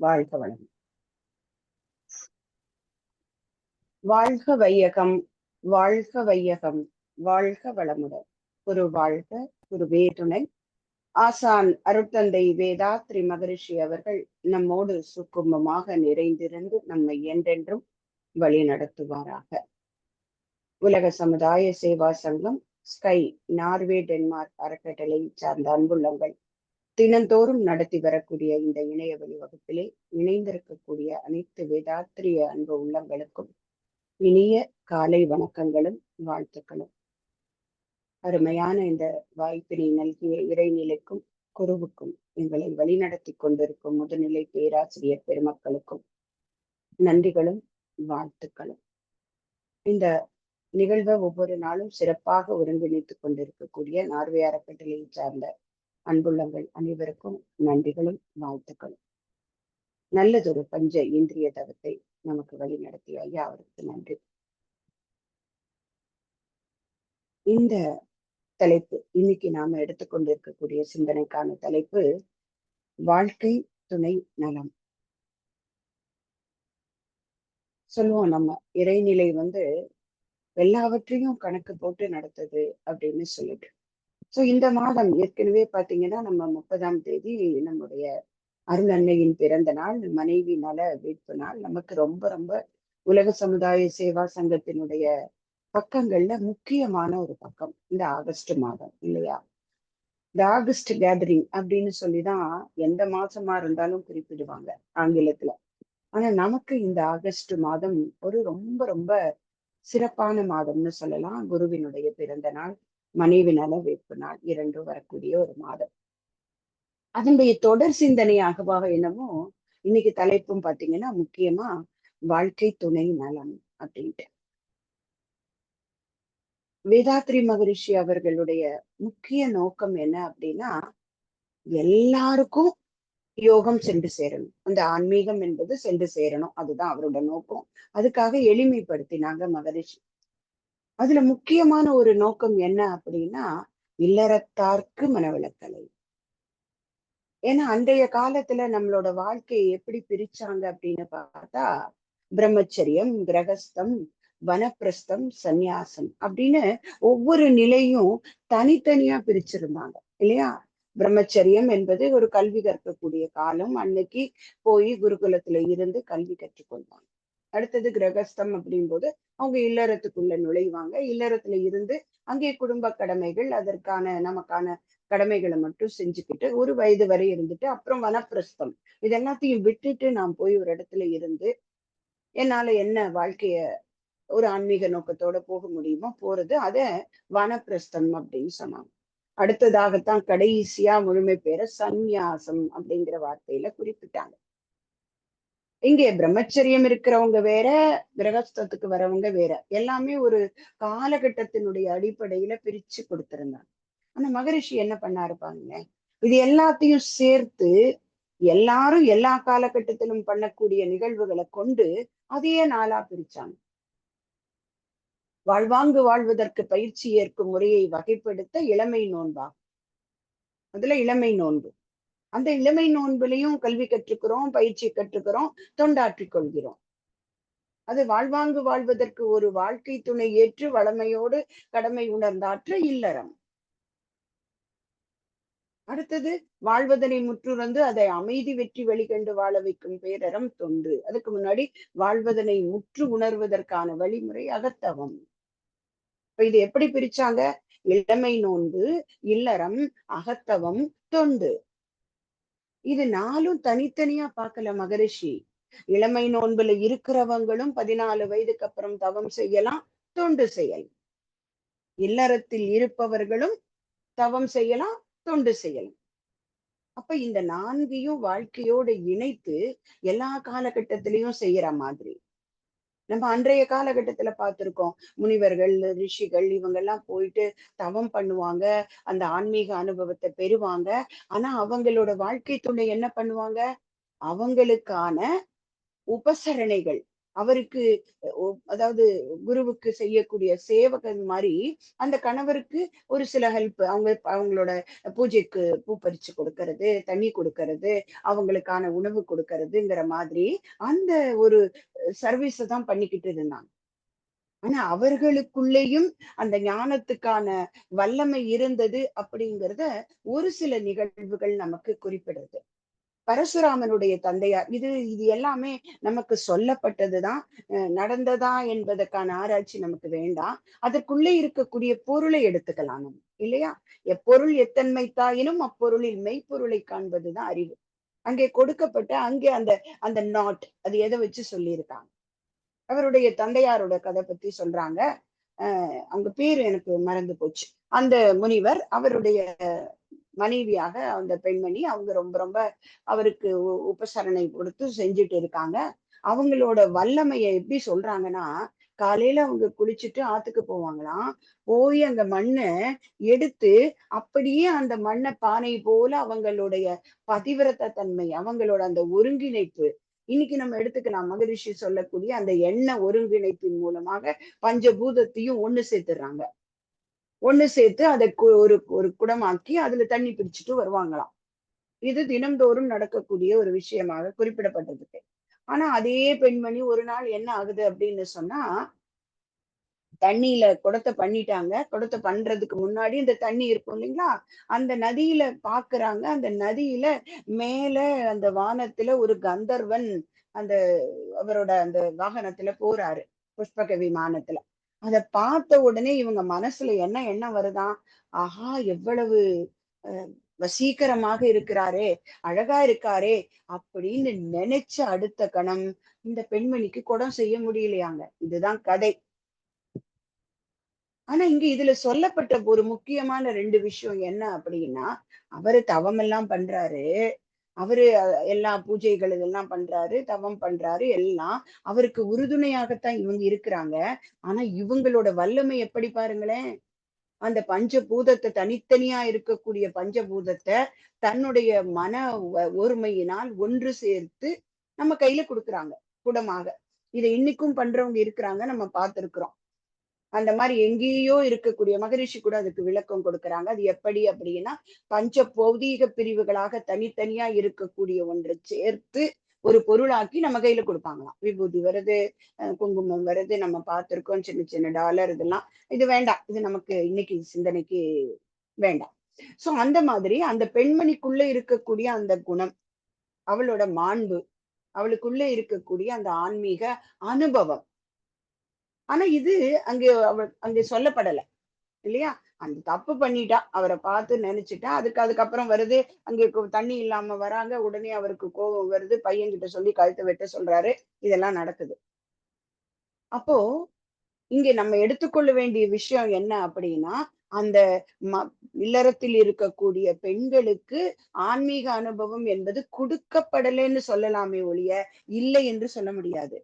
வாழ்க வளம். வாழ்க வையகம், வாழ்க வையகம், வாழ்க வளமுடன். குரு வாழ்க, குருவே துணை. ஆசான் அருட்தந்தை வேதாத்ரி மகரிஷி அவர்கள் நம்மோடு சுக்குமமாக நிறைந்திருந்து நம்மை என்றென்றும் வழி நடத்துவாராக. உலக சமுதாய சேவா சங்கம் ஸ்கை நார்வே டென்மார்க் அறக்கட்டளை சார்ந்த அன்புள்ளங்கள் தினந்தோறும் நடத்தி வரக்கூடிய இந்த இணைய வழி வகுப்பிலே இணைந்திருக்கக்கூடிய அனைத்து வேதாத்திரிய அன்பு உள்ளங்களுக்கும் இனிய காலை வணக்கங்களும் வாழ்த்துக்களும். அருமையான இந்த வாய்ப்பினை நல்கிய இறைநிலைக்கும் குருவுக்கும் எங்களை வழிநடத்தி கொண்டிருக்கும் முதுநிலை பேராசிரியர் பெருமக்களுக்கும் நன்றிகளும் வாழ்த்துக்களும். இந்த நிகழ்வை ஒவ்வொரு நாளும் சிறப்பாக ஒருங்கிணைத்துக் கொண்டிருக்கக்கூடிய நார்வே அறக்கட்டளையை சார்ந்த அன்புள்ளங்கள் அனைவருக்கும் நன்றிகளும் வாழ்த்துக்களும். நல்லதொரு பஞ்ச இந்திரிய தவத்தை நமக்கு வழி நடத்திய ஐயா அவருக்கு நன்றி. இந்த தலைப்பு இன்னைக்கு நாம எடுத்துக்கொண்டிருக்கக்கூடிய சிந்தனைக்கான தலைப்பு வாழ்க்கை துணை நலம். சொல்லுவோம் நம்ம இறைநிலை எல்லாவற்றையும் கணக்கு போட்டு நடத்துது அப்படின்னு சொல்லிட்டு. இந்த மாதம் ஏற்கனவே பாத்தீங்கன்னா நம்ம 30ஆம் தேதி நம்முடைய அருள் அன்னையின் பிறந்த நாள், மனைவி நல மீட்பு நாள். நமக்கு ரொம்ப ரொம்ப உலக சமுதாய சேவா சங்கத்தினுடைய பக்கங்கள்ல முக்கியமான ஒரு பக்கம் இந்த ஆகஸ்ட் மாதம் இல்லையா? இந்த ஆகஸ்ட் கேதரிங் அப்படின்னு சொல்லிதான் எந்த மாசமா இருந்தாலும் குறிப்பிடுவாங்க ஆங்கிலத்துல. ஆனா நமக்கு இந்த ஆகஸ்ட் மாதம் ஒரு ரொம்ப ரொம்ப சிறப்பான மாதம்னு சொல்லலாம். குருவினுடைய பிறந்த நாள், மனைவி நல மீட்பு நாள் இரண்டும் வரக்கூடிய ஒரு மாதம். அதனுடைய தொடர் சிந்தனையாகவா என்னமோ இன்னைக்கு தலைப்பும் பாத்தீங்கன்னா முக்கியமா வாழ்க்கை துணை நலம் அப்படின்ட்டு. வேதாத்ரி மகரிஷி அவர்களுடைய முக்கிய நோக்கம் என்ன அப்படின்னா, எல்லாருக்கும் யோகம் சென்று சேரணும், அந்த ஆன்மீகம் என்பது சென்று சேரணும், அதுதான் அவரோட நோக்கம். அதுக்காக எளிமைப்படுத்தினாங்க மகரிஷி. அதுல முக்கியமான ஒரு நோக்கம் என்ன அப்படின்னா, இல்லறத்தார்க்கு மனவிளக்கலை. ஏன்னா அன்றைய காலத்துல நம்மளோட வாழ்க்கையை எப்படி பிரிச்சாங்க அப்படின்னு பார்த்தா, பிரம்மச்சரியம், கிரகஸ்தம், வனப்பிரஸ்தம், சந்நியாசம் அப்படின்னு ஒவ்வொரு நிலையும் தனித்தனியா பிரிச்சிருந்தாங்க இல்லையா? பிரம்மச்சரியம் என்பது ஒரு கல்வி கற்கக்கூடிய காலம். அன்னைக்கு போய் குருகுலத்துல இருந்து கல்வி கற்றுக்கொள்வாங்க. அடுத்தது கிரகஸ்தம் அப்படிங்கும்போது அவங்க இல்லறத்துக்குள்ள நுழைவாங்க. இல்லறத்துல இருந்து அங்கே குடும்ப கடமைகள், அதற்கான நமக்கான கடமைகளை மட்டும் செஞ்சுக்கிட்டு ஒரு வயது வரை இருந்துட்டு அப்புறம் வனப்பிரஸ்தம். இது எல்லாத்தையும் விட்டுட்டு நான் போய் ஒரு இடத்துல இருந்து என்னால என்ன வாழ்க்கைய ஒரு ஆன்மீக நோக்கத்தோட போக முடியுமோ போறது, அத வனப்பிரஸ்தம் அப்படின்னு சொன்னாங்க. அடுத்ததாகத்தான் கடைசியா முழுமை பெற சந்நியாசம் அப்படிங்கிற வார்த்தையில குறிப்பிட்டாங்க. இங்கே பிரம்மச்சரியம் இருக்கிறவங்க வேற, கிரகஸ்தத்துக்கு வரவங்க வேற, எல்லாமே ஒரு காலகட்டத்தினுடைய அடிப்படையில பிரிச்சு கொடுத்திருந்தாங்க. ஆனா மகரிஷி என்ன பண்ணாரு பாருங்க, இது எல்லாத்தையும் சேர்த்து எல்லாரும் எல்லா காலகட்டத்திலும் பண்ணக்கூடிய நிகழ்வுகளை கொண்டு அதையே நாளா பிரிச்சாங்க. வாழ்வாங்கு வாழ்வதற்கு பயிற்சி ஏற்கும் முறையை வகைப்படுத்த இளமை நோன்பா, அதுல இளமை நோன்பு. அந்த இளமை நோன்புலையும் கல்வி கற்றுக்கிறோம், பயிற்சி கற்றுக்கிறோம், தொண்டாற்றிக் கொள்கிறோம். அது வாழ்வாங்கு வாழ்வதற்கு ஒரு வாழ்க்கை துணை ஏற்று வளமையோடு கடமை உணர்ந்தாற்ற இல்லறம். அடுத்தது வாழ்வதனை முற்றுறந்து அதை அமைதி வெற்றி வெளிக்கண்டு வாழ வைக்கும் பேரறம் தொண்டு. அதுக்கு முன்னாடி வாழ்வதனை முற்று உணர்வதற்கான வழிமுறை அகத்தவம். இப்ப இது எப்படி பிரிச்சாங்க? இளமை நோன்பு, இல்லறம், அகத்தவம், தொண்டு. இது நாலும் தனித்தனியா பார்க்கல மகரிஷி. இளமை நோன்புல இருக்கிறவங்களும் 14 வயதுக்கு அப்புறம் தவம் செய்யலாம், தொண்டு செய்யலாம். இல்லறத்தில் இருப்பவர்களும் தவம் செய்யலாம், தொண்டு செய்யலாம். அப்ப இந்த நான்கையும் வாழ்க்கையோடு இணைத்து எல்லா காலகட்டத்திலையும் செய்யற மாதிரி. நம்ம அன்றைய காலகட்டத்துல பார்த்திருக்கோம், முனிவர்கள், ரிஷிகள் இவங்கெல்லாம் போயிட்டு தவம் பண்ணுவாங்க, அந்த ஆன்மீக அனுபவத்தை பெறுவாங்க. ஆனா அவங்களோட வாழ்க்கை துணை என்ன பண்ணுவாங்க? அவங்களுக்கான உபசரணைகள், அவருக்கு அதாவது குருவுக்கு செய்யக்கூடிய சேவகன் மாதிரி அந்த கணவருக்கு ஒரு சில ஹெல்ப், அவங்களோட பூஜைக்கு பூ பறிச்சு கொடுக்கறது, தண்ணி கொடுக்கறது, அவங்களுக்கான உணவு கொடுக்கறதுங்கிற மாதிரி அந்த ஒரு சர்வீஸ தான் பண்ணிக்கிட்டு இருந்தாங்க. ஆனா அவர்களுக்குள்ளேயும் அந்த ஞானத்துக்கான வல்லமை இருந்தது அப்படிங்கிறத ஒரு சில நிகழ்வுகள் நமக்கு குறிப்பிடுது. பரசுராமனுடைய தந்தையார், இது இது எல்லாமே நமக்கு சொல்லப்பட்டதுதான், நடந்ததா என்பதற்கான ஆராய்ச்சி நமக்கு வேண்டாம். அதற்குள்ளே இருக்கக்கூடிய பொருளை எடுத்துக்கலாம் நம்ம, இல்லையா? எப்பொருள் எத்தன்மை தாயினும் அப்பொருளில் மெய்ப்பொருளை காண்பதுதான் அறிவு. அங்கே கொடுக்கப்பட்ட அங்கே அந்த அந்த நாட் அது எதை வச்சு சொல்லியிருக்காங்க. அவருடைய தந்தையாரோட கதை பத்தி சொல்றாங்க. அவங்க பேரு எனக்கு மறந்து போச்சு. அந்த முனிவர், அவருடைய மனைவியாக அந்த பெண்மணி, அவங்க ரொம்ப ரொம்ப அவருக்கு உபசரணை கொடுத்து செஞ்சுட்டு இருக்காங்க. அவங்களோட வல்லமைய எப்படி சொல்றாங்கன்னா, காலையில அவங்க குளிச்சுட்டு ஆத்துக்கு போவாங்களாம். போய் அந்த மண்ணை எடுத்து அப்படியே அந்த மண்ணை பானை போல அவங்களுடைய பதிவிரத தன்மை, அவங்களோட அந்த ஒருங்கிணைப்பு, இன்னைக்கு நம்ம எடுத்துக்கலாம். மகரிஷி சொல்லக்கூடிய அந்த எண்ண ஒருங்கிணைப்பின் மூலமாக பஞ்சபூதத்தையும் ஒண்ணு சேர்த்துடுறாங்க. ஒண்ணு சேர்த்து அதை ஒரு ஒரு குடமாக்கி அதுல தண்ணி பிடிச்சிட்டு வருவாங்களாம். இது தினம்தோறும் நடக்கக்கூடிய ஒரு விஷயமாக குறிப்பிடப்பட்டிருக்கு. ஆனா அதே பெண்மணி ஒரு நாள் என்ன ஆகுது அப்படின்னு சொன்னா, தண்ணியில குடத்தை பண்ணிட்டாங்க. குடத்தை பண்றதுக்கு முன்னாடி இந்த தண்ணி இருக்கும் இல்லைங்களா, அந்த நதியில பாக்குறாங்க. அந்த நதியில மேல அந்த வானத்துல ஒரு கந்தர்வன் அந்த அவரோட அந்த வாகனத்துல போறாரு, புஷ்பக விமானத்துல. அத பார்த்த உடனே இவங்க மனசுல என்ன எண்ணம் வருதாம், ஆஹா எவ்வளவு வசீகரமாக இருக்கிறாரே, அழகா இருக்காரே அப்படின்னு நினைச்ச அடுத்த கணம் இந்த பெண்மணிக்கு குடம் செய்ய முடியலையாங்க. இதுதான் கதை. ஆனா இங்க இதுல சொல்லப்பட்ட ஒரு முக்கியமான ரெண்டு விஷயம் என்ன அப்படின்னா, அவரு தவம் எல்லாம் பண்றாரு. அவரு எல்லா பூஜைகள் இதெல்லாம் பண்றாரு, தவம் பண்றாரு எல்லாம். அவருக்கு உறுதுணையாகத்தான் இவங்க இருக்கிறாங்க. ஆனா இவங்களோட வல்லமை எப்படி பாருங்களேன். அந்த பஞ்சபூதத்தை, தனித்தனியா இருக்கக்கூடிய பஞ்சபூதத்தை தன்னுடைய மன ஒருமையினால் ஒன்று சேர்த்து நம்ம கையில கொடுக்குறாங்க குடமாக. இதை இன்னைக்கும் பண்றவங்க இருக்கிறாங்க, நம்ம பார்த்திருக்கிறோம். அந்த மாதிரி எங்கேயோ இருக்கக்கூடிய மகரிஷி கூட அதுக்கு விளக்கம் கொடுக்குறாங்க. அது எப்படி அப்படின்னா, பஞ்ச பௌதீக பிரிவுகளாக தனித்தனியா இருக்கக்கூடிய ஒன்றை சேர்த்து ஒரு பொருளாக்கி நம்ம கையில கொடுப்பாங்களாம். விபூதி வருது, குங்குமம் வருது, நம்ம பார்த்திருக்கோம், சின்ன சின்ன டாலர் இதெல்லாம். இது வேண்டாம், இது நமக்கு இன்னைக்கு சிந்தனைக்கு வேண்டாம். சோ அந்த மாதிரி அந்த பெண்மணிக்குள்ள இருக்கக்கூடிய அந்த குணம், அவளோட மாண்பு, அவளுக்குள்ள இருக்கக்கூடிய அந்த ஆன்மீக அனுபவம். ஆனா இது அங்கே சொல்லப்படல, இல்லையா? அந்த தப்பு பண்ணிட்டா, அவரை பார்த்து நினைச்சிட்டா, அதுக்கப்புறம் வருது, அங்கே தண்ணி இல்லாம வராங்க, உடனே அவருக்கு கோபம் வருது, பையன்கிட்ட சொல்லி கழுத்தை வெட்ட சொல்றாரு, இதெல்லாம் நடக்குது. அப்போ இங்க நம்ம எடுத்துக்கொள்ள வேண்டிய விஷயம் என்ன அப்படின்னா, அந்த இல்லறத்தில் இருக்கக்கூடிய பெண்களுக்கு ஆன்மீக அனுபவம் என்பது கொடுக்கப்படலைன்னு சொல்லலாமே ஒழிய இல்லை என்று சொல்ல முடியாது.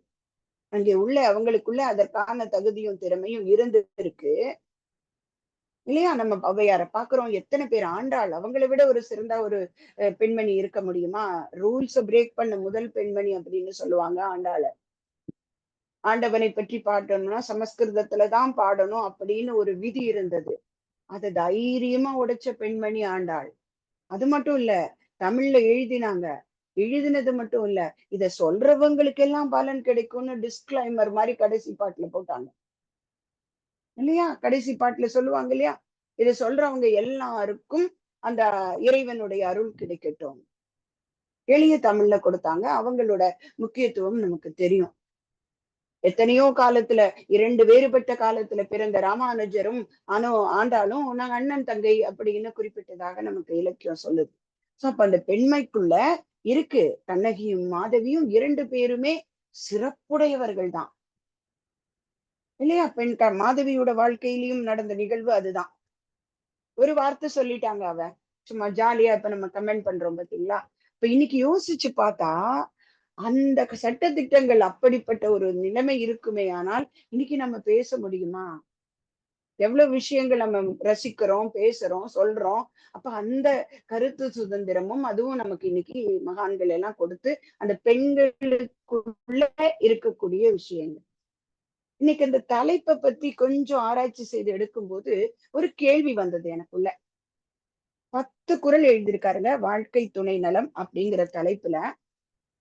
அங்கே உள்ள அவங்களுக்குள்ள அதற்கான தகுதியும் திறமையும் இருந்து இருக்கு, இல்லையா? நம்ம ஔவையார பாக்குறோம், எத்தனை பேர் ஆண்டாள், அவங்களை விட ஒரு சிறந்த ஒரு பெண்மணி இருக்க முடியுமா? ரூல்ஸ பிரேக் பண்ண முதல் பெண்மணி அப்படின்னு சொல்லுவாங்க ஆண்டாள. ஆண்டவனை பற்றி பாடணும்னா சமஸ்கிருதத்துலதான் பாடணும் அப்படின்னு ஒரு விதி இருந்தது. அதை தைரியமா உடைச்ச பெண்மணி ஆண்டாள். அது மட்டும் இல்ல, தமிழ்ல எழுதினாங்க. எழுதினது மட்டும் இல்ல, இத சொல்றவங்களுக்கு எல்லாம் பலன் கிடைக்கும்னு டிஸ்கிளைமர் மாதிரி கடைசி பாட்டுல போட்டாங்க, இல்லையா? கடைசி பாட்டுல சொல்லுவாங்க இல்லையா, இதை சொல்றவங்க எல்லாருக்கும் அந்த இறைவனுடைய அருள் கிடைக்கட்டும். எளிய தமிழ்ல கொடுத்தாங்க. அவங்களோட முக்கியத்துவம் நமக்கு தெரியும். எத்தனையோ காலத்துல, இரண்டு வேறுபட்ட காலத்துல பிறந்த ராமானுஜரும் ஆண்டாலும் நாங்க அண்ணன் தங்கை அப்படின்னு குறிப்பிட்டதாக நமக்கு இலக்கியம் சொல்லுது. சோ அப்ப அந்த பெண்மைக்குள்ள இருக்கு. கண்ணகியும் மாதவியும் இரண்டு பேருமே சிறப்புடையவர்கள் தான், இல்லையா? மாதவியோட வாழ்க்கையிலும் நடந்த நிகழ்வு அதுதான். ஒரு வார்த்தை சொல்லிட்டாங்க அவ, சும்மா ஜாலியா இப்ப நம்ம கமெண்ட் பண்றோம் பாத்தீங்களா? இப்ப இன்னைக்கு யோசிச்சு பார்த்தா அந்த சட்ட திட்டங்கள் அப்படிப்பட்ட ஒரு நிலைமை இருக்குமே ஆனால் இன்னைக்கு நம்ம பேச முடியுமா? எவ்வளவு விஷயங்கள் நம்ம ரசிக்கிறோம், பேசுறோம், சொல்றோம். அப்ப அந்த கருத்து சுதந்திரமும் அதுவும் நமக்கு இன்னைக்கு மகான்கள் எல்லாம் கொடுத்து அந்த பெண்களுக்குள்ள இருக்கக்கூடிய விஷயங்கள். இன்னைக்கு அந்த தலைப்பை பத்தி கொஞ்சம் ஆராய்ச்சி செய்து எடுக்கும்போது ஒரு கேள்வி வந்தது எனக்குள்ள. 10 குறள் எழுதியிருக்காருங்க, வாழ்க்கை துணை நலம் அப்படிங்கிற தலைப்புல.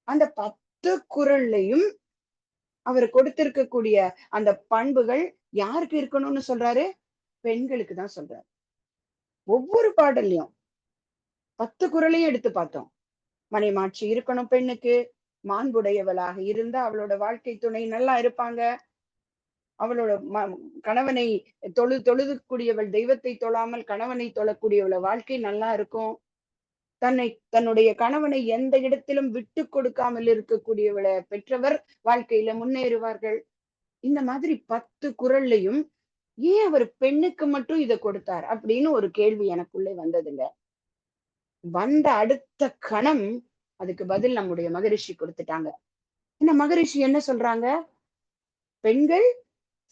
அந்த 10 குறள்லையும் அவர் கொடுத்திருக்கக்கூடிய அந்த பண்புகள் யாருக்கு இருக்கணும்னு சொல்றாரு? பெண்களுக்கு தான் சொல்றாரு. ஒவ்வொரு பாடல்லையும் 10 குறளையும் எடுத்து பார்த்தோம். மனைமாட்சி இருக்கணும் பெண்ணுக்கு, மாண்புடையவளாக இருந்தா அவளோட வாழ்க்கை துணை நல்லா இருப்பாங்க, அவளோட கணவனை தொழுதுக்கூடியவள், தெய்வத்தை தொழாமல் கணவனை தொழக்கூடியவள வாழ்க்கை நல்லா இருக்கும், தன்னுடைய கணவனை எந்த இடத்திலும் விட்டு கொடுக்காமல் இருக்கக்கூடியவளை பெற்றவர் வாழ்க்கையில முன்னேறுவார்கள். இந்த மாதிரி 10 குறள்லையும் ஏன் அவர் பெண்ணுக்கு மட்டும் இதை கொடுத்தார் அப்படின்னு ஒரு கேள்வி எனக்குள்ளே வந்ததுங்க. வந்த அடுத்த கணம் அதுக்கு பதில் நம்முடைய மகரிஷி கொடுத்துட்டாங்க. என்ன மகரிஷி என்ன சொல்றாங்க? பெண்கள்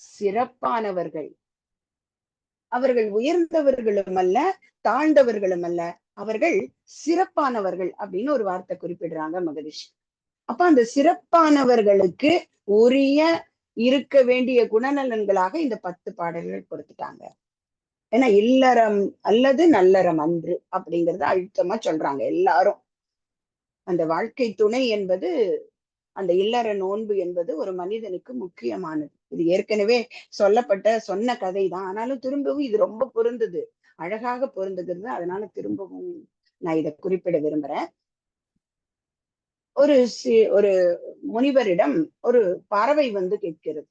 சிறப்பானவர்கள், அவர்கள் உயர்ந்தவர்களும் அல்ல, தாழ்ந்தவர்களும் அல்ல, அவர்கள் சிறப்பானவர்கள் அப்படின்னு ஒரு வார்த்தை குறிப்பிடுறாங்க மகரிஷி. அப்ப அந்த சிறப்பானவர்களுக்கு உரிய இருக்க வேண்டிய குணநலன்களாக இந்த 10 பாடல்கள் கொடுத்துட்டாங்க. ஏன்னா இல்லறம் அல்லது நல்லறம் அன்று அப்படிங்கறத அழுத்தமா சொல்றாங்க எல்லாரும். அந்த வாழ்க்கை துணை என்பது, அந்த இல்லற நோன்பு என்பது ஒரு மனிதனுக்கு முக்கியமானது. இது ஏற்கனவே சொன்ன கதை தான், ஆனாலும் திரும்பவும் இது ரொம்ப பொருந்தது, அழகாக பொருந்துகிறது. அதனால திரும்பவும் நான் இதை குறிப்பிட விரும்புறேன். ஒரு முனிவரிடம் ஒரு பறவை வந்து கேட்கிறது.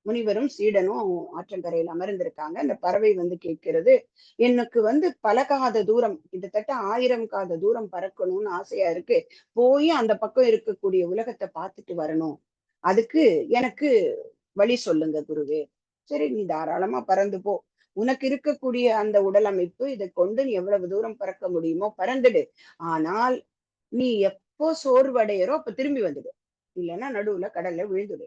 முனிவரும் சீடனும் ஆற்றங்கரையில் அமர்ந்திருக்காங்க. அந்த பறவை வந்து கேட்கிறது, எனக்கு வந்து பல காத தூரம், கிட்டத்தட்ட 1000 காத தூரம் பறக்கணும்னு ஆசையா இருக்கு, போய் அந்த பக்கம் இருக்கக்கூடிய உலகத்தை பார்த்துட்டு வரணும், அதுக்கு எனக்கு வழி சொல்லுங்க குருவே. சரி, நீ தாராளமா பறந்து போ, உனக்கு இருக்கக்கூடிய அந்த உடல் அமைப்பு இதை கொண்டு நீ எவ்வளவு தூரம் பறக்க முடியுமோ பறந்துடு. ஆனால் நீ எப்போ சோர்வடையறோ அப்ப திரும்பி வந்துடு, இல்லைன்னா நடுவுல கடல்ல விழுந்துடு.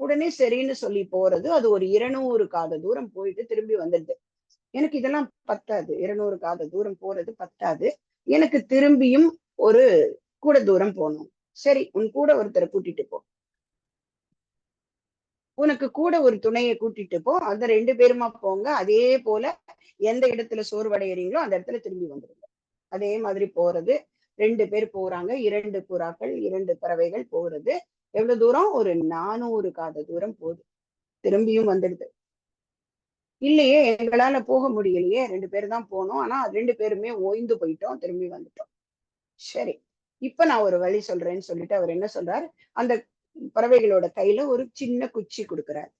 உடனே சரின்னு சொல்லி போறது. அது ஒரு 200 காத தூரம் போயிட்டு திரும்பி வந்துடுது. எனக்கு இதெல்லாம் பத்தாது, 200 காத தூரம் போறது பத்தாது, எனக்கு திரும்பியும் ஒரு கூட தூரம் போகணும். சரி, உன் கூட ஒருத்தரை கூட்டிட்டு போ, உனக்கு கூட ஒரு துணையை கூட்டிட்டு போ, அந்த 2 பேருமா போங்க. அதே போல எந்த இடத்துல சோர்வடைகிறீங்களோ அந்த இடத்துல திரும்பி வந்துடுங்க. அதே மாதிரி போறது. 2 பேர் போறாங்க, 2 புறாக்கள், 2 பறவைகள் போறது. எவ்வளவு தூரம்? ஒரு 400 காத தூரம் போகுது, திரும்பியும் வந்துடுது. இல்லையே, எங்களால போக முடியலையே, 2 பேர் தான் போனோம், ஆனா 2 பேருமே ஓய்ந்து போயிட்டோம், திரும்பி வந்துட்டோம். சரி, இப்ப நான் ஒரு வழி சொல்றேன்னு சொல்லிட்டு அவர் என்ன சொல்றாரு, அந்த பறவைகளோட கையில ஒரு சின்ன குச்சி கொடுக்குறாரு.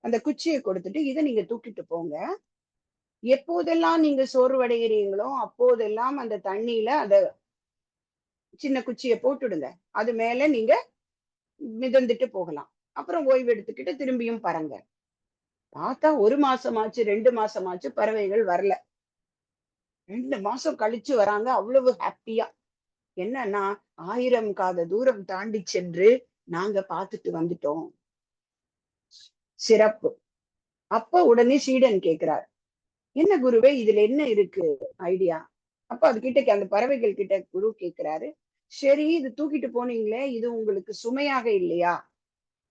அந்த குச்சியை கொடுத்துட்டு, இதை நீங்க தூக்கிட்டு போங்க, எப்போதெல்லாம் நீங்க சோர்வடைகிறீங்களோ அப்போதெல்லாம் அந்த தண்ணியில அந்த சின்ன குச்சியை போட்டுடுங்க, அது மேல நீங்க மிதந்துட்டு போகலாம், அப்புறம் ஓய்வு எடுத்துக்கிட்டு திரும்பியும் பறங்க. பார்த்தா 1 மாசமாச்சு, 2 மாசமாச்சு, பறவைகள் வரல. 2 மாசம் கழிச்சு வராங்க, அவ்வளவு ஹாப்பியா. என்னன்னா, 1000 காத தூரம் தாண்டி சென்று நாங்க பார்த்துட்டு வந்துட்டோம், சிறப்பு. அப்ப உடனே சீடன் கேட்கிறார், என்ன குருவே, இதுல என்ன இருக்கு ஐடியா? அப்ப அது கிட்ட அந்த பறவைகள் கிட்ட குரு கேட்கிறாரு, சரி, இது தூக்கிட்டு போனீங்களே, இது உங்களுக்கு சுமையாக இல்லையா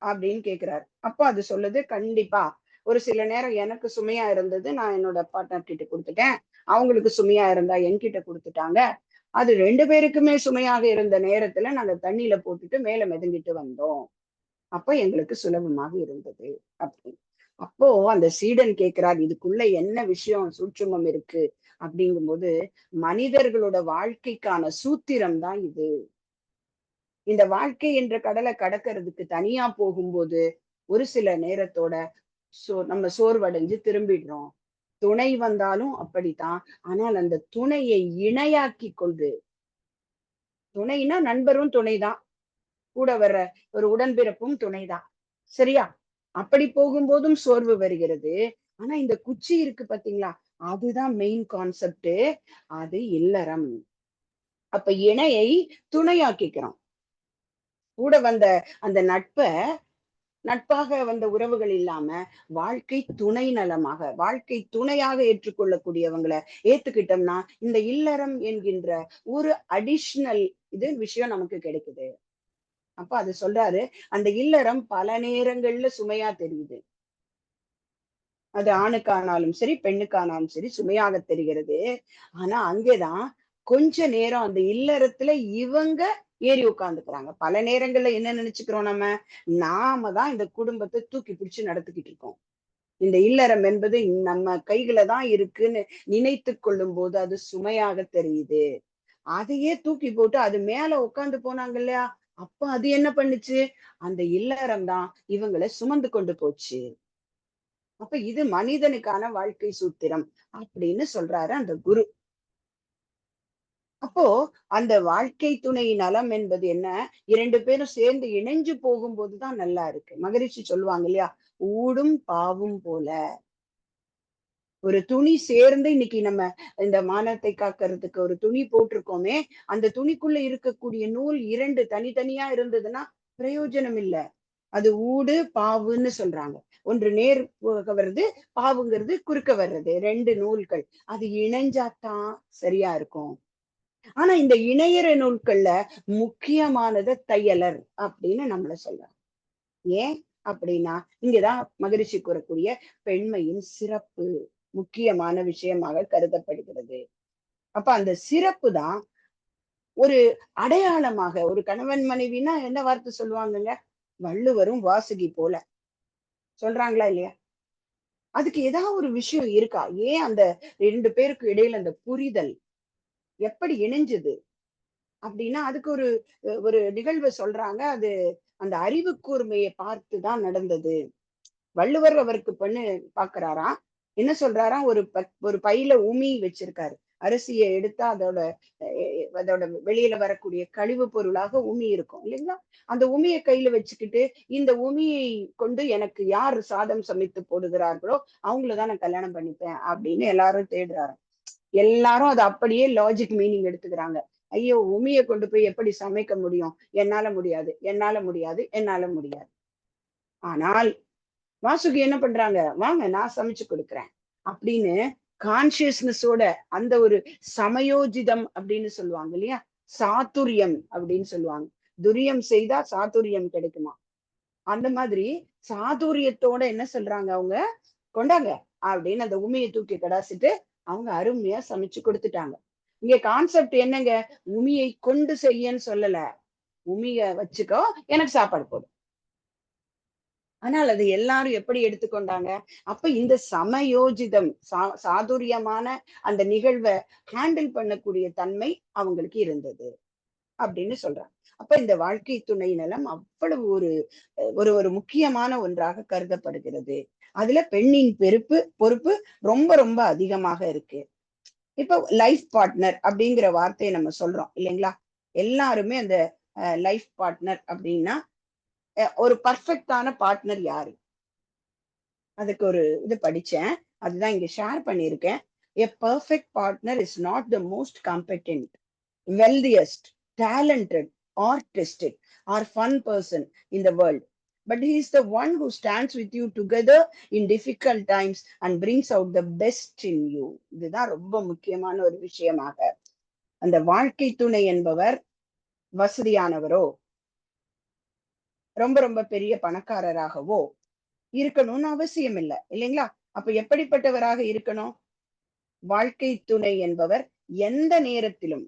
அப்படின்னு கேக்குறாரு. அப்ப அது சொல்லுது, கண்டிப்பா ஒரு சில நேரம் எனக்கு சுமையா இருந்தது, நான் என்னோட பார்ட்னர் கிட்ட கொடுத்துட்டேன், அவங்களுக்கு சுமையா இருந்தா என்கிட்ட கொடுத்துட்டாங்க, அது 2 பேருக்குமே சுமையாக இருந்த நேரத்துல நாங்க தண்ணியில போட்டுட்டு மேல மிதங்கிட்டு வந்தோம், அப்ப எங்களுக்கு சுலபமாக இருந்தது அப்படின்னு. அப்போ அந்த சீடன் கேட்கிறார், இதுக்குள்ள என்ன விஷயம் சூட்சுமம் இருக்கு அப்படிங்கும்போது, மனிதர்களோட வாழ்க்கைக்கான சூத்திரம் தான் இது. இந்த வாழ்க்கை என்ற கடலை கடக்கிறதுக்கு தனியா போகும்போது ஒரு சில நேரத்தோட நம்ம சோர்வடைஞ்சு திரும்பிடுறோம். துணை வந்தாலும் அப்படித்தான். ஆனால் அந்த துணையை இணையாக்கி கொண்டு, துணைனா நண்பரும் துணைதான், கூட வர்ற ஒரு உடன்பிறப்பும் துணைதான், சரியா? அப்படி போகும்போதும் சோர்வு வருகிறது. ஆனா இந்த குச்சி இருக்கு பாத்தீங்களா, அதுதான் மெயின் கான்செப்ட். அது இல்லறம். அப்ப இணையை துணையாக்கிக்கிறோம். கூட வந்த அந்த நட்பை நட்பாக வந்த உறவுகள் இல்லாம வாழ்க்கை துணை நலமாக, வாழ்க்கை துணையாக ஏற்றுக்கொள்ளக்கூடியவங்களை ஏத்துக்கிட்டோம்னா இந்த இல்லறம் என்கின்ற ஒரு அடிஷனல் விஷயம் நமக்கு கிடைக்குது. அப்ப அது சொல்றாரு, அந்த இல்லறம் பல நேரங்கள்ல சுமையா தெரியுது. அது ஆணுக்கானாலும் சரி பெண்ணுக்கானாலும் சரி சுமையாக தெரிகிறது. ஆனா அங்கேதான் கொஞ்ச நேரம் அந்த இல்லறத்துல இவங்க ஏறி உட்கார்ந்துக்கிறாங்க. பல நேரங்கள்ல என்ன நினைச்சுக்கிறோம், நாம தான் இந்த குடும்பத்தை தூக்கி பிடிச்சு நடத்திக்கிட்டு இருக்கோம். இந்த இல்லறம் என்பது நம்ம கையில தான் இருக்குன்னு நினைத்து கொள்ளும் போது அது சுமையாக தெரியுது. அதையே தூக்கி போட்டு அது மேல உட்கார்ந்து போனாங்க இல்லையா, அப்ப அது என்ன பண்ணுச்சு, அந்த இல்லறம் தான் இவங்களை சுமந்து கொண்டு போச்சு. அப்ப இது மனிதனுக்கான வாழ்க்கை சூத்திரம் அப்படின்னு சொல்றாரு அந்த குரு. அப்போ அந்த வாழ்க்கை துணை நலம் என்பது என்ன, 2 பேரும் சேர்ந்து இணைஞ்சு போகும்போதுதான் நல்லா இருக்கு. மகரிஷி சொல்லுவாங்க இல்லையா, ஊடும் பாவும் போல. ஒரு துணி சேர்ந்து இன்னைக்கு நம்ம இந்த மானத்தை காக்கிறதுக்கு ஒரு துணி போட்டிருக்கோமே, அந்த துணிக்குள்ள இருக்கக்கூடிய நூல் 2 தனித்தனியா இருந்ததுன்னா பிரயோஜனம் இல்ல. அது ஊடு பாவுன்னு சொல்றாங்க. ஒன்று நேர் வருது, பாவுங்கிறது குறுக்க வர்றது, 2 நூல்கள். அது இணைஞ்சாதான் சரியா இருக்கும். ஆனா இந்த இணையற நூல்கள்ல முக்கியமானது தையலர் அப்படின்னு நம்மள சொல்றாங்க. ஏன் அப்படின்னா இங்கதான் மகரிஷி கூறக்கூடிய பெண்மையின் சிறப்பு முக்கியமான விஷயமாக கருதப்படுகிறது. அப்ப அந்த சிறப்பு தான் ஒரு அடையாளமாக, ஒரு கணவன் மனைவினா என்ன வார்த்தை சொல்லுவாங்கங்க, வள்ளுவரும் வாசுகி போல சொல்றாங்களா இல்லையா? அதுக்கு ஏதாவது ஒரு விஷயம் இருக்கா? ஏன் அந்த 2 பேருக்கு இடையில அந்த புரிதல் எப்படி இணைஞ்சது அப்படின்னா, அதுக்கு ஒரு ஒரு நிகழ்வு சொல்றாங்க. அது அந்த அறிவு கூர்மையை பார்த்துதான் நடந்தது. வள்ளுவர் அவருக்கு பொண்ணு பாக்குறாராம். என்ன சொல்றாராம், ஒரு பையில உமி வச்சிருக்காரு. அரிசியை எடுத்தா அதோட வெளியில வரக்கூடிய கழிவு பொருளாக உமி இருக்கும் இல்லைங்களா? அந்த உமியை கையில வச்சுக்கிட்டு, இந்த உமியை கொண்டு எனக்கு யார் சாதம் சமைத்து போடுகிறார்களோ அவங்களதான் நான் கல்யாணம் பண்ணிப்பேன் அப்படின்னு எல்லாரும் தேடுறாரு. எல்லாரும் அதை அப்படியே லாஜிக் மீனிங் எடுத்துக்கிறாங்க. ஐயோ, உமியை கொண்டு போய் எப்படி சமைக்க முடியும், என்னால முடியாது, என்னால முடியாது, என்னால முடியாது. ஆனால் வாசுகி என்ன பண்றாங்க, வாங்க நான் சமைச்சு கொடுக்குறேன் அப்படின்னு கான்சியஸ்னஸோட அந்த ஒரு சமயோஜிதம் அப்படின்னு சொல்லுவாங்க இல்லையா, சாதுரியம் அப்படின்னு சொல்லுவாங்க. துரியம் செய்தா சாதுரியம் கிடைக்குமா, அந்த மாதிரி சாதுரியத்தோட என்ன சொல்றாங்க அவங்க, கொண்டாங்க அப்படின்னு அந்த உமையை தூக்கி கடாசிட்டு அவங்க அருமையா சமைச்சு கொடுத்துட்டாங்க. இங்க கான்செப்ட் என்னங்க, உமியை கொண்டு செய்யன்னு சொல்லல, உமிய வச்சுக்கோ எனக்கு சாப்பாடு போடும். ஆனால் அது எல்லாரும் எப்படி எடுத்துக்கொண்டாங்க, அப்ப இந்த சமயோஜிதம் சாதுரியமான அந்த நிகழ்வை ஹேண்டில் பண்ணக்கூடிய தன்மை அவங்களுக்கு இருந்தது அப்படின்னு சொல்றாங்க. அப்ப இந்த வாழ்க்கை துணை நலம் அவ்வளவு ஒரு ஒரு ஒரு முக்கியமான ஒன்றாக கருதப்படுகிறது. அதுல பெண்ணின் பொறுப்பு ரொம்ப ரொம்ப அதிகமாக இருக்கு. இப்போ லைஃப் பார்ட்னர் அப்படிங்கிற வார்த்தையை நம்ம சொல்றோம் இல்லைங்களா, எல்லாருமே அந்த லைஃப் பார்ட்னர் அப்படின்னா ஒரு பர்ஃபெக்டான பார்ட்னர் யாரு, அதுக்கு ஒரு இது படிச்சேன், அதுதான் இங்க ஷேர் பண்ணியிருக்கேன். A perfect partner is not the most competent, wealthiest, talented, artistic or fun person in the world, but he is the one who stands with you together in difficult times and brings out the best in you. இதுதான் ரொம்ப முக்கியமான ஒரு விஷயமாக. அந்த வாழ்க்கை துணை என்பவர் வசதியானவரோ ரொம்ப ரொம்ப பெரிய பணக்காரராகவோ இருக்கணும்னு அவசியம் இல்லை இல்லைங்களா? அப்ப எப்படிப்பட்டவராக இருக்கணும், வாழ்க்கை துணை என்பவர் எந்த நேரத்திலும்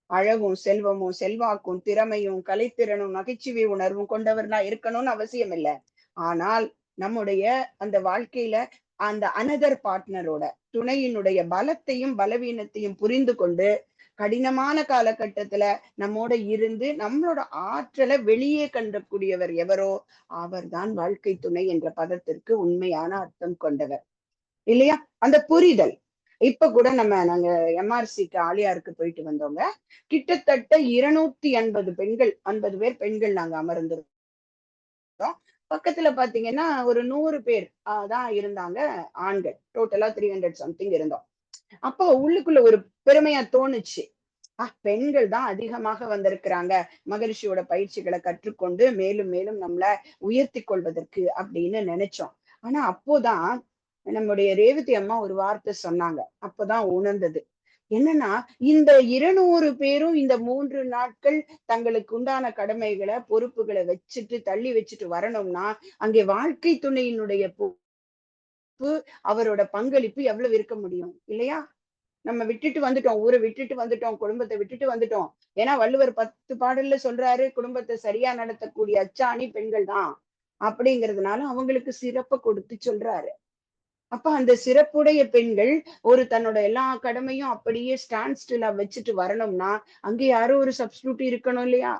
அழகும் செல்வமும் செல்வாக்கும் திறமையும் கலைத்திறனும் நகைச்சுவை உணர்வும் கொண்டவர்களா இருக்கணும்னு அவசியம் இல்லை. ஆனால் நம்முடைய அந்த வாழ்க்கையில அந்த அனதர் பார்ட்னரோட துணையினுடைய பலத்தையும் பலவீனத்தையும் புரிந்து கொண்டு கடினமான காலகட்டத்துல நம்மோட இருந்து நம்மளோட ஆற்றலை வெளியே கண்டக்கூடியவர் எவரோ அவர்தான் வாழ்க்கை துணை என்ற பதத்திற்கு உண்மையான அர்த்தம் கொண்டவர் இல்லையா? அந்த புரிதல். இப்ப கூட நாங்க எம்ஆர்சிக்கு ஆலியாருக்கு போயிட்டு வந்தோங்க. கிட்டத்தட்ட 280 பெண்கள், 50 பேர் பெண்கள் நாங்க அமர்ந்திருந்தோம். பக்கத்துல பாத்தீங்கன்னா ஒரு 100 பேர் தான் இருந்தாங்க ஆண்கள். டோட்டலா 300 சம்திங் இருந்தோம். அப்போ உள்ளுக்குள்ள ஒரு பெருமையா தோணுச்சு. பெண்கள் தான் அதிகமாக வந்திருக்கிறாங்க மகரிஷியோட பயிற்சிகளை கற்றுக்கொண்டு மேலும் மேலும் நம்மள உயர்த்தி கொள்வதற்கு அப்படின்னு நினைச்சோம். ஆனா அப்போதான் நம்முடைய ரேவதி அம்மா ஒரு வார்த்தை சொன்னாங்க. அப்பதான் உணர்ந்தது என்னன்னா, இந்த 200 பேரும் இந்த 3 நாட்கள் தங்களுக்கு உண்டான கடமைகளை பொறுப்புகளை வச்சுட்டு தள்ளி வச்சுட்டு வரணும்னா அங்கே வாழ்க்கை துணையினுடைய அவரோட பங்களிப்பு எவ்வளவு இருக்க முடியும் இல்லையா? நம்ம விட்டுட்டு வந்துட்டோம், ஊரை விட்டுட்டு வந்துட்டோம், குடும்பத்தை விட்டுட்டு வந்துட்டோம். ஏன்னா வள்ளுவர் 10 பாடல்ல சொல்றாரு, குடும்பத்தை சரியா நடத்தக்கூடிய அச்சாணி பெண்கள் தான் அப்படிங்கிறதுனால அவங்களுக்கு சிறப்பை கொடுத்து சொல்றாரு. அப்ப அந்த சிறப்புடைய பெண்கள் ஒரு தன்னோட எல்லா கடமையும் அப்படியே ஸ்டாண்ட் ஸ்டில்லா வச்சுட்டு வரணும்னா அங்க யாரோ ஒரு சப்ஸ்டியூட் இருக்கணும் இல்லையா?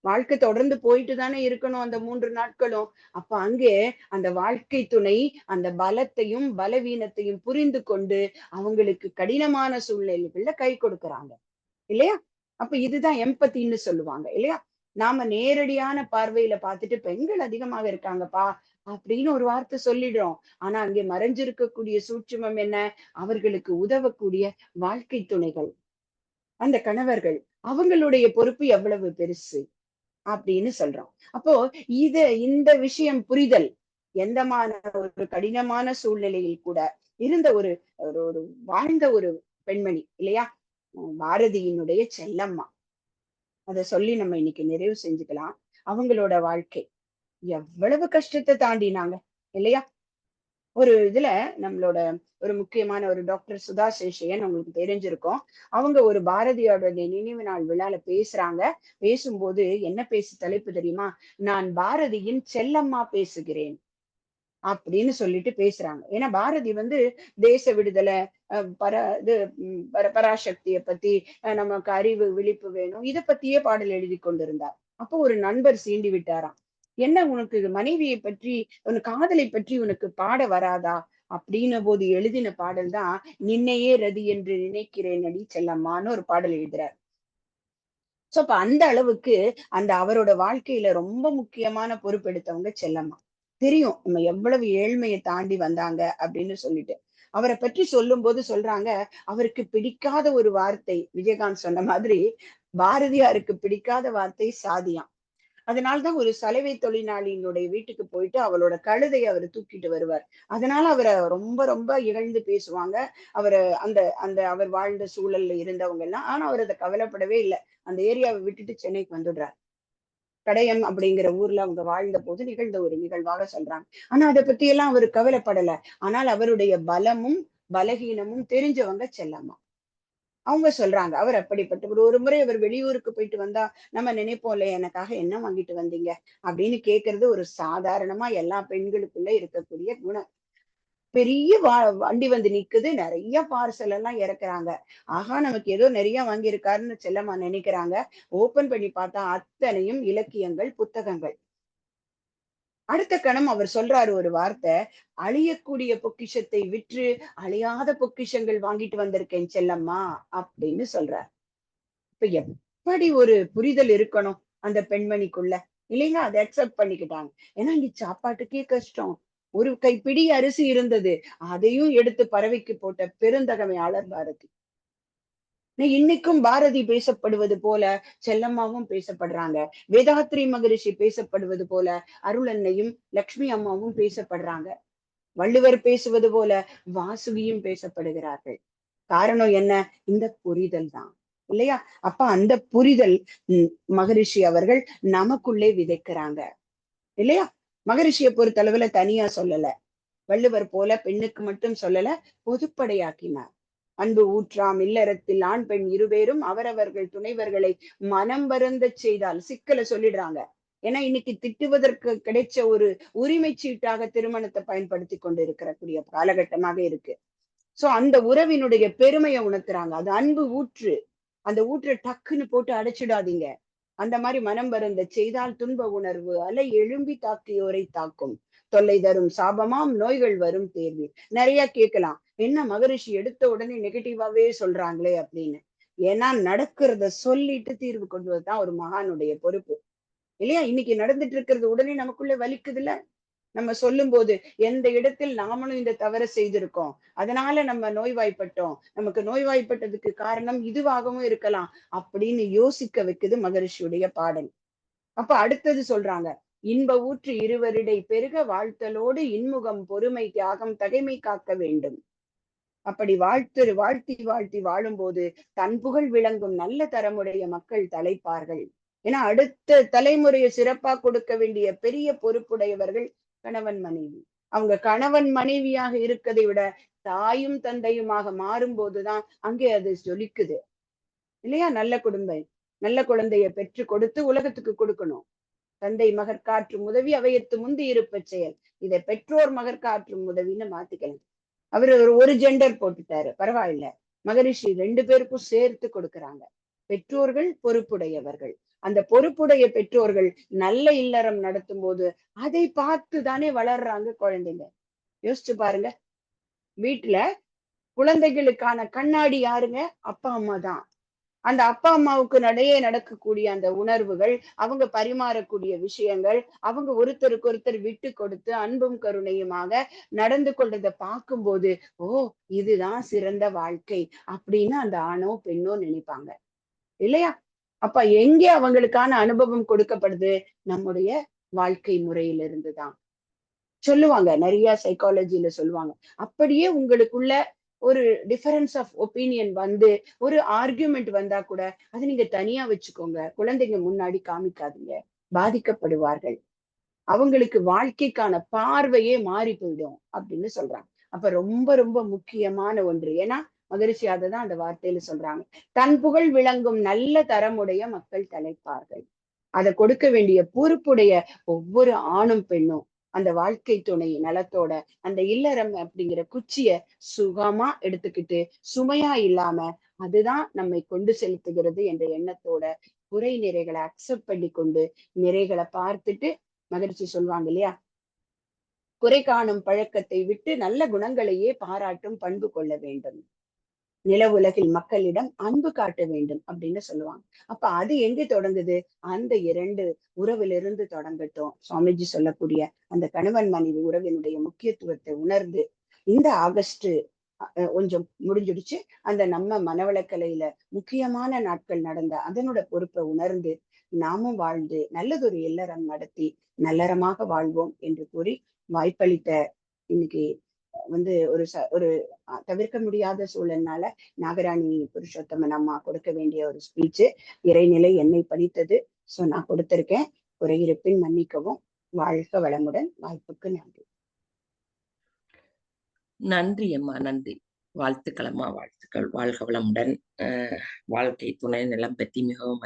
வாழ்க்கை தொடர்ந்து போயிட்டு தானே இருக்கணும் அந்த 3 நாட்களும். அப்ப அங்கே அந்த வாழ்க்கை துணை அந்த பலத்தையும் பலவீனத்தையும் புரிந்து கொண்டு அவங்களுக்கு கடினமான சூழ்நிலைகள்ல கை கொடுக்கறாங்க இல்லையா? அப்ப இதுதான் எம்பத்தின்னு சொல்லுவாங்க இல்லையா? நாம நேரடியான பார்வையில பார்த்துட்டு பெண்கள் அதிகமாக இருக்காங்கப்பா அப்படின்னு ஒரு வார்த்தை சொல்லிடுறோம். ஆனா அங்கே மறைஞ்சிருக்கக்கூடிய சூட்சுமம் என்ன? அவர்களுக்கு உதவக்கூடிய வாழ்க்கை துணைகள், அந்த கணவர்கள், அவங்களுடைய பொறுப்பு எவ்வளவு பெருசு அப்படின்னு சொல்றோம். அப்போ இந்த விஷயம் புரிதல் எந்தமான ஒரு கடினமான சூழ்நிலையில் கூட இருந்த ஒரு ஒரு ஒரு வாழ்ந்த ஒரு பெண்மணி இல்லையா? பாரதியினுடைய செல்லம்மா. அத சொல்லி நம்ம இன்னைக்கு நிறைவு செஞ்சுக்கலாம். அவங்களோட வாழ்க்கை எவ்வளவு கஷ்டத்தை தாண்டினாங்க இல்லையா? ஒரு இதுல நம்மளோட ஒரு முக்கியமான ஒரு டாக்டர் சுதா சேஷையன் உங்களுக்கு தெரிஞ்சிருக்கும். அவங்க ஒரு பாரதியோட நினைவு நாள் விழால பேசுறாங்க. பேசும்போது என்ன பேசு தலைப்பு தெரியுமா? நான் பாரதியின் செல்லம்மா பேசுகிறேன் அப்படின்னு சொல்லிட்டு பேசுறாங்க. ஏன்னா பாரதி வந்து தேச விடுதலை, அஹ் பர இது பராசக்தியை பத்தி, நமக்கு அறிவு விழிப்பு வேணும், இதை பத்தியே பாடல் எழுதி கொண்டிருந்தார். அப்போ ஒரு நண்பர் சீண்டி விட்டாராம். என்ன உனக்கு மனைவியை பற்றி, உன் காதலை பற்றி உனக்கு பாட வராதா அப்படின்ன போது எழுதின பாடல் தான் நின்னையே ரதி என்று நினைக்கிறேன் அடி செல்லம்மான்னு ஒரு பாடல் எழுதுறார். சோ அப்ப அந்த அளவுக்கு அந்த அவரோட வாழ்க்கையில ரொம்ப முக்கியமான பொறுப்பெடுத்தவங்க செல்லம்மா. தெரியும் நம்ம எவ்வளவு ஏழ்மையை தாண்டி வந்தாங்க அப்படின்னு சொல்லிட்டு. அவரை பற்றி சொல்லும் போது சொல்றாங்க, அவருக்கு பிடிக்காத ஒரு வார்த்தை, விஜயகாந்த் சொன்ன மாதிரி பாரதியாருக்கு பிடிக்காத வார்த்தை சாதியாம். அதனாலதான் ஒரு சலவை தொழிலாளியினுடைய வீட்டுக்கு போயிட்டு அவளோட கழுதையை அவர் தூக்கிட்டு வருவார். அதனால அவரை ரொம்ப ரொம்ப இகழ்ந்து பேசுவாங்க. அவரை அந்த அந்த அவர் வாழ்ந்த சூழல்ல இருந்தவங்க எல்லாம். ஆனா அவர் அதை கவலைப்படவே இல்லை. அந்த ஏரியாவை விட்டுட்டு சென்னைக்கு வந்துடுறார். கடையம் அப்படிங்கிற ஊர்ல அவங்க வாழ்ந்த போது நிகழ்ந்த ஒரு நிகழ்வாக சொல்றாங்க. ஆனா அதை பத்தி எல்லாம் அவர் கவலைப்படல. ஆனால் அவருடைய பலமும் பலகீனமும் தெரிஞ்சவங்க செல்லம்மா. அவங்க சொல்றாங்க அவர் அப்படிப்பட்டவர். ஒரு முறை அவர் வெளியூருக்கு போயிட்டு வந்தா நம்ம நினைப்போம்ல, எனக்காக என்ன வாங்கிட்டு வந்தீங்க அப்படின்னு கேட்கறது ஒரு சாதாரணமா எல்லா பெண்களுக்குள்ள இருக்கக்கூடிய குணம். பெரிய வண்டி வந்து நிக்குது, நிறைய பார்சல் எல்லாம் இறக்குறாங்க. ஆகா நமக்கு ஏதோ நிறைய வாங்கியிருக்காருன்னு செல்லம்மா நினைக்கிறாங்க. ஓபன் பண்ணி பார்த்தா அத்தனையும் இலக்கியங்கள், புத்தகங்கள். அடுத்த கணம் அவர் சொல்றாரு ஒரு வார்த்தை, அழியக்கூடிய பொக்கிஷத்தை விற்று அழியாத பொக்கிஷங்கள் வாங்கிட்டு வந்திருக்கேன் செல்லம்மா அப்படின்னு சொல்றார். இப்ப எப்படி ஒரு புரிதல் இருக்கணும் அந்த பெண்மணிக்குள்ள இல்லைங்களா? அதை அக்செப்ட் பண்ணிக்கிட்டாங்க. ஏன்னா இங்க சாப்பாட்டுக்கே கஷ்டம். ஒரு கைப்பிடி அரிசி இருந்தது, அதையும் எடுத்து பறவைக்கு போட்ட பெருந்தகைமையாளர் பாரதி. இன்னைக்கும் பாரதி பேசப்படுவது போல செல்லம்மாவும் பேசப்படுறாங்க. வேதாத்ரி மகரிஷி பேசப்படுவது போல அருளன்னையும் லக்ஷ்மி அம்மாவும் பேசப்படுறாங்க. வள்ளுவர் பேசுவது போல வாசுகியும் பேசப்படுகிறார்கள். காரணம் என்ன? இந்த புரிதல் தான் இல்லையா? அப்ப அந்த புரிதல் மகரிஷி அவர்கள் நமக்குள்ளே விதைக்கிறாங்க இல்லையா? மகரிஷியை பொறுத்தளவுல தனியா சொல்லல, வள்ளுவர் போல பெண்ணுக்கு மட்டும் சொல்லல, பொதுப்படையாக்கினார். அன்பு ஊற்றாம் இல்லறத்தில் ஆண் பெண் இருவேரும் அவரவர்கள் துணைவர்களை மனம் வருந்த செய்தால் சிக்கலை சொல்லிடுறாங்க. ஏன்னா இன்னைக்கு திட்டுவதற்கு கிடைச்ச ஒரு உரிமை சீட்டாக திருமணத்தை பயன்படுத்தி கொண்டு இருக்கக்கூடிய காலகட்டமாக இருக்கு. சோ அந்த உறவினுடைய பெருமையை உணர்த்துறாங்க. அது அன்பு ஊற்று. அந்த ஊற்றை டக்குன்னு போட்டு அடைச்சிடாதீங்க. அந்த மாதிரி மனம் வருந்த செய்தால் துன்ப உணர்வு அலை எழும்பி தாக்கியோரை தாக்கும். தொல்லை தரும் சாபமாம் நோய்கள் வரும் தேர்வு. நிறைய கேட்கலாம். என்ன மகரிஷி எடுத்த உடனே நெகட்டிவாவே சொல்றாங்களே அப்படின்னு. ஏன்னா நடக்கிறத சொல்லிட்டு தீர்வு கொண்டு வரதான் ஒரு மகானுடைய பொறுப்பு இல்லையா? இன்னைக்கு நடந்துட்டு இருக்கிறது உடனே நமக்குள்ள வலிக்குது இல்ல. நம்ம சொல்லும் போது எந்த இடத்தில் நாமளும் இந்த தவறை செய்திருக்கோம், அதனால நம்ம நோய்வாய்ப்பட்டோம், நமக்கு நோய்வாய்ப்பட்டதுக்கு காரணம் இதுவாகவும் இருக்கலாம் அப்படின்னு யோசிக்க வைக்குது மகரிஷியுடைய பாடல். அப்ப அடுத்தது சொல்றாங்க, இன்ப ஊற்று இருவரிடை பெருக வாழ்த்தலோடு இன்முகம் பொறுமை தியாகம் தகைமை காக்க வேண்டும். அப்படி வாழ்த்தி வாழ்த்தி வாழும்போது தன் புகழ் விளங்கும் நல்ல தரமுடைய மக்கள் தலைப்பார்கள். ஏன்னா அடுத்த தலைமுறையை சிறப்பா கொடுக்க வேண்டிய பெரிய பொறுப்புடையவர்கள் கணவன் மனைவி. அவங்க கணவன் மனைவியாக இருக்கதை விட தாயும் தந்தையுமாக மாறும்போதுதான் அங்கே அது ஜொலிக்குது இல்லையா? நல்ல குடும்பம் நல்ல குழந்தைய பெற்று கொடுத்து உலகத்துக்கு கொடுக்கணும். தந்தை மகற்காற்றும் உதவி அவையத்து முந்தி இருப்ப செயல். இதை பெற்றோர் மகற்காற்றும் உதவின்னு மாத்திக்கலாம். அவரு ஒரு ஜெண்டர் போட்டுட்டாரு, பரவாயில்ல. மகரிஷி 2 பேருக்கும் சேர்த்து கொடுக்கறாங்க. பெற்றோர்கள் பொறுப்புடையவர்கள். அந்த பொறுப்புடைய பெற்றோர்கள் நல்ல இல்லறம் நடத்தும் போது அதை பார்த்து தானே வளர்றாங்க குழந்தைங்க. யோசிச்சு பாருங்க. வீட்டுல குழந்தைகளுக்கான கண்ணாடி யாருங்க? அப்பா அம்மா தான். அந்த அப்பா அம்மாவுக்கு நடையே நடக்கக்கூடிய அந்த உணர்வுகள், அவங்க பரிமாறக்கூடிய விஷயங்கள், அவங்க ஒருத்தருக்கு ஒருத்தர் விட்டு கொடுத்து அன்பும் கருணையுமாக நடந்து கொண்டதை பார்க்கும்போது, ஓ, இதுதான் சிறந்த வாழ்க்கை அப்படின்னு அந்த ஆணோ பெண்ணோ நினைப்பாங்க இல்லையா? அப்ப எங்கே அவங்களுக்கான அனுபவம் கொடுக்கப்படுது? நம்முடைய வாழ்க்கை முறையிலிருந்து தான். சொல்லுவாங்க, நிறைய சைக்காலஜில சொல்லுவாங்க. அப்படியே உங்களுக்குள்ள ஒரு டிஃபரன்ஸ் ஆஃப் ஒப்பீனியன் வந்து ஒரு ஆர்கியூமெண்ட் வந்தா கூட அதை நீங்க தனியா வச்சுக்கோங்க. குழந்தைங்க முன்னாடி காமிக்காதீங்க. பாதிக்கப்படுவார்கள். அவங்களுக்கு வாழ்க்கைக்கான பார்வையே மாறி போயிடும் அப்படின்னு சொல்றாங்க. அப்ப ரொம்ப ரொம்ப முக்கியமான ஒன்று. ஏன்னா மகரிஷி அததான் அந்த வார்த்தையில சொல்றாங்க. தன் புகழ் விளங்கும் நல்ல தரமுடைய மக்கள் தலைப்பார்கள். அதை கொடுக்க வேண்டிய பொறுப்புடைய ஒவ்வொரு ஆணும் பெண்ணும் அந்த வாழ்க்கை துணை நலத்தோட அந்த இல்லறம் அப்படிங்கிற குச்சிய சுகமா எடுத்துக்கிட்டு சுமையா இல்லாம அதுதான் நம்மை கொண்டு செலுத்துகிறது என்ற எண்ணத்தோட குறை நிறைகளை அக்செப்ட் பண்ணி கொண்டு நிறைகளை பார்த்துட்டு மகிழ்ச்சி சொல்லுவாங்க இல்லையா? குறை காணும் பழக்கத்தை விட்டு நல்ல குணங்களையே பாராட்டும் பண்பு கொள்ள வேண்டும். நில உலகில் மக்களிடம் அன்பு காட்ட வேண்டும் அப்படின்னு சொல்லுவாங்க. அப்ப அது எங்க தொடங்குது? அந்த 2 உறவிலிருந்து தொடங்கட்டும். சுவாமிஜி சொல்லக்கூடிய அந்த கணவன் மனைவி உறவினுடைய முக்கியத்துவத்தை உணர்ந்து இந்த ஆகஸ்ட் கொஞ்சம் முடிஞ்சிடுச்சு. அந்த நம்ம மனவளக்கலையில முக்கியமான நாட்கள் நடந்த அதனோட பொறுப்பை உணர்ந்து நாமும் வாழ்ந்து நல்லதொரு இல்லறம் நடத்தி நல்லறமாக வாழ்வோம் என்று கூறி வாய்ப்பளித்த இன்னைக்கு ஒரு தவிர்க்க முடியாத சூழல்னால நாகராணி புருஷோத்தமன் அம்மா கொடுக்க வேண்டிய ஒரு ஸ்பீச் இறைநிலை என்னை படித்தது. சோ நான் கொடுத்திருக்கேன். குறையிருப்பின் மன்னிக்கவும். வாழ்க வளமுடன். வாய்ப்புக்கு நன்றி. நன்றி அம்மா, நன்றி. வாழ்த்துக்கள் அம்மா, வாழ்த்துக்கள். வாழ்க வளமுடன். வாழ்க்கை துணை நிலம் பற்றி மிகவும்